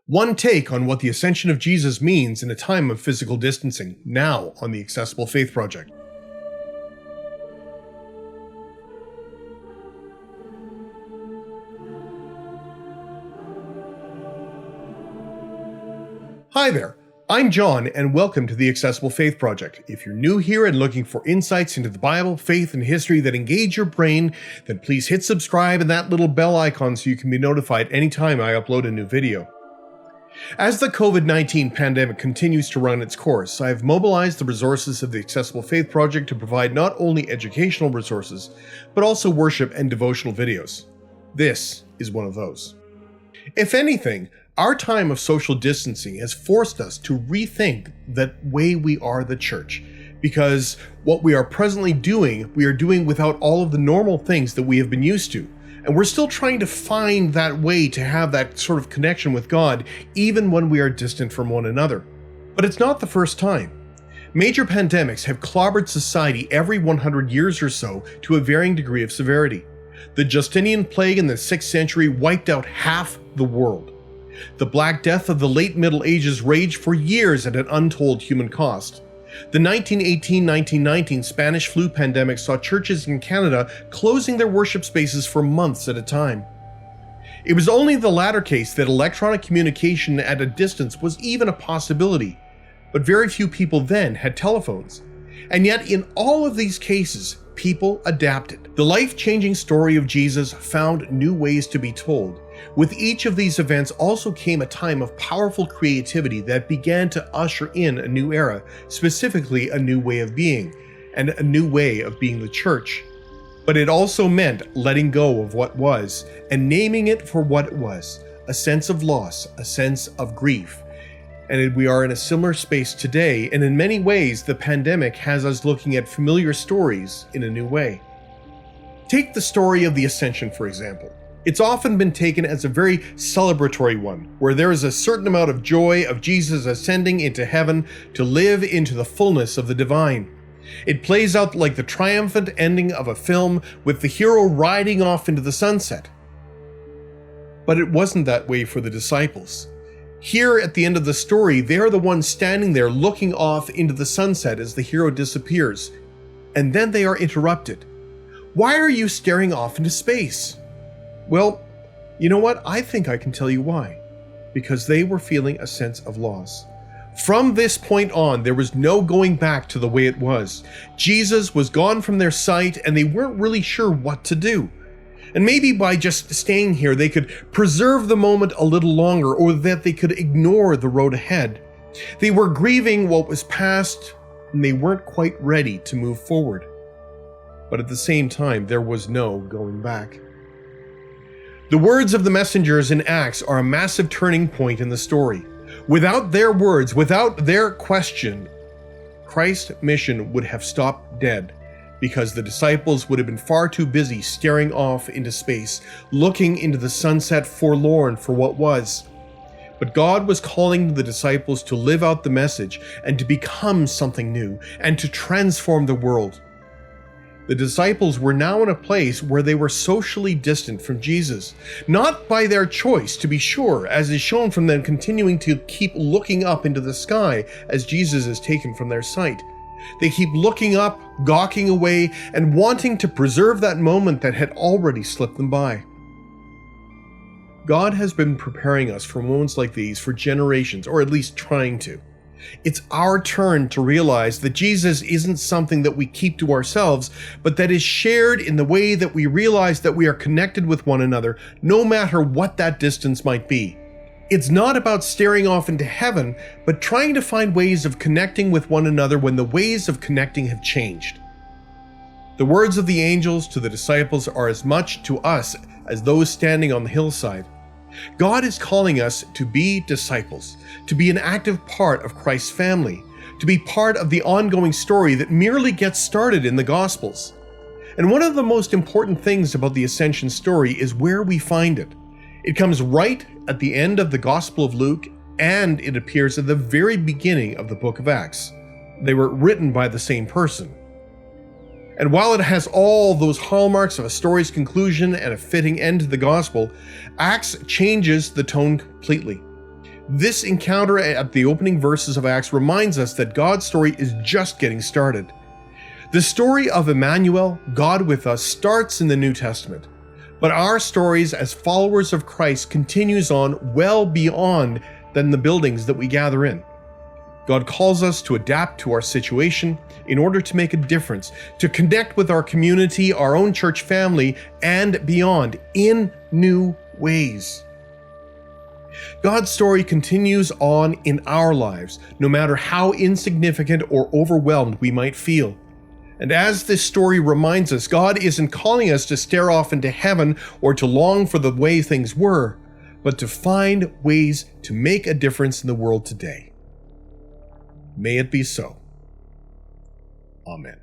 One take on what the Ascension of Jesus means in a time of physical distancing, now on the Accessible Faith Project. Hi there, I'm John, and welcome to the Accessible Faith Project. If you're new here and looking for insights into the Bible, faith, and history that engage your brain, then please hit subscribe and that little bell icon so you can be notified anytime I upload a new video. As the COVID-19 pandemic continues to run its course, I have mobilized the resources of the Accessible Faith Project to provide not only educational resources, but also worship and devotional videos. This is one of those. If anything, our time of social distancing has forced us to rethink the way we are the church, because what we are presently doing, we are doing without all of the normal things that we have been used to. And we're still trying to find that way to have that sort of connection with God, even when we are distant from one another. But it's not the first time. Major pandemics have clobbered society every 100 years or so to a varying degree of severity. The Justinian plague in the 6th century wiped out half the world. The Black Death of the late Middle Ages raged for years at an untold human cost. The 1918-1919 Spanish flu pandemic saw churches in Canada closing their worship spaces for months at a time. It was only in the latter case that electronic communication at a distance was even a possibility, but very few people then had telephones. And yet in all of these cases, people adapted. The life-changing story of Jesus found new ways to be told. With each of these events also came a time of powerful creativity that began to usher in a new era, specifically a new way of being, and a new way of being the church. But it also meant letting go of what was, and naming it for what it was, a sense of loss, a sense of grief. And we are in a similar space today, and in many ways the pandemic has us looking at familiar stories in a new way. Take the story of the Ascension, for example. It's often been taken as a very celebratory one, where there is a certain amount of joy of Jesus ascending into heaven to live into the fullness of the divine. It plays out like the triumphant ending of a film with the hero riding off into the sunset. But it wasn't that way for the disciples. Here at the end of the story, they are the ones standing there looking off into the sunset as the hero disappears. And then they are interrupted. Why are you staring off into space? Well, you know what? I think I can tell you why. Because they were feeling a sense of loss. From this point on, there was no going back to the way it was. Jesus was gone from their sight, and they weren't really sure what to do. And maybe by just staying here, they could preserve the moment a little longer, or that they could ignore the road ahead. They were grieving what was past, and they weren't quite ready to move forward. But at the same time, there was no going back. The words of the messengers in Acts are a massive turning point in the story. Without their words, without their question, Christ's mission would have stopped dead, because the disciples would have been far too busy staring off into space, looking into the sunset forlorn for what was. But God was calling the disciples to live out the message and to become something new and to transform the world. The disciples were now in a place where they were socially distant from Jesus, not by their choice, to be sure, as is shown from them continuing to keep looking up into the sky as Jesus is taken from their sight. They keep looking up, gawking away, and wanting to preserve that moment that had already slipped them by. God has been preparing us for moments like these for generations, or at least trying to. It's our turn to realize that Jesus isn't something that we keep to ourselves, but that is shared in the way that we realize that we are connected with one another, no matter what that distance might be. It's not about staring off into heaven, but trying to find ways of connecting with one another when the ways of connecting have changed. The words of the angels to the disciples are as much to us as those standing on the hillside. God is calling us to be disciples, to be an active part of Christ's family, to be part of the ongoing story that merely gets started in the Gospels. And one of the most important things about the Ascension story is where we find it. It comes right at the end of the Gospel of Luke, and it appears at the very beginning of the book of Acts. They were written by the same person. And while it has all those hallmarks of a story's conclusion and a fitting end to the gospel, Acts changes the tone completely. This encounter at the opening verses of Acts reminds us that God's story is just getting started. The story of Emmanuel, God with us, starts in the New Testament, but our stories as followers of Christ continues on well beyond than the buildings that we gather in. God calls us to adapt to our situation in order to make a difference, to connect with our community, our own church family, and beyond in new ways. God's story continues on in our lives, no matter how insignificant or overwhelmed we might feel. And as this story reminds us, God isn't calling us to stare off into heaven or to long for the way things were, but to find ways to make a difference in the world today. May it be so. Amen.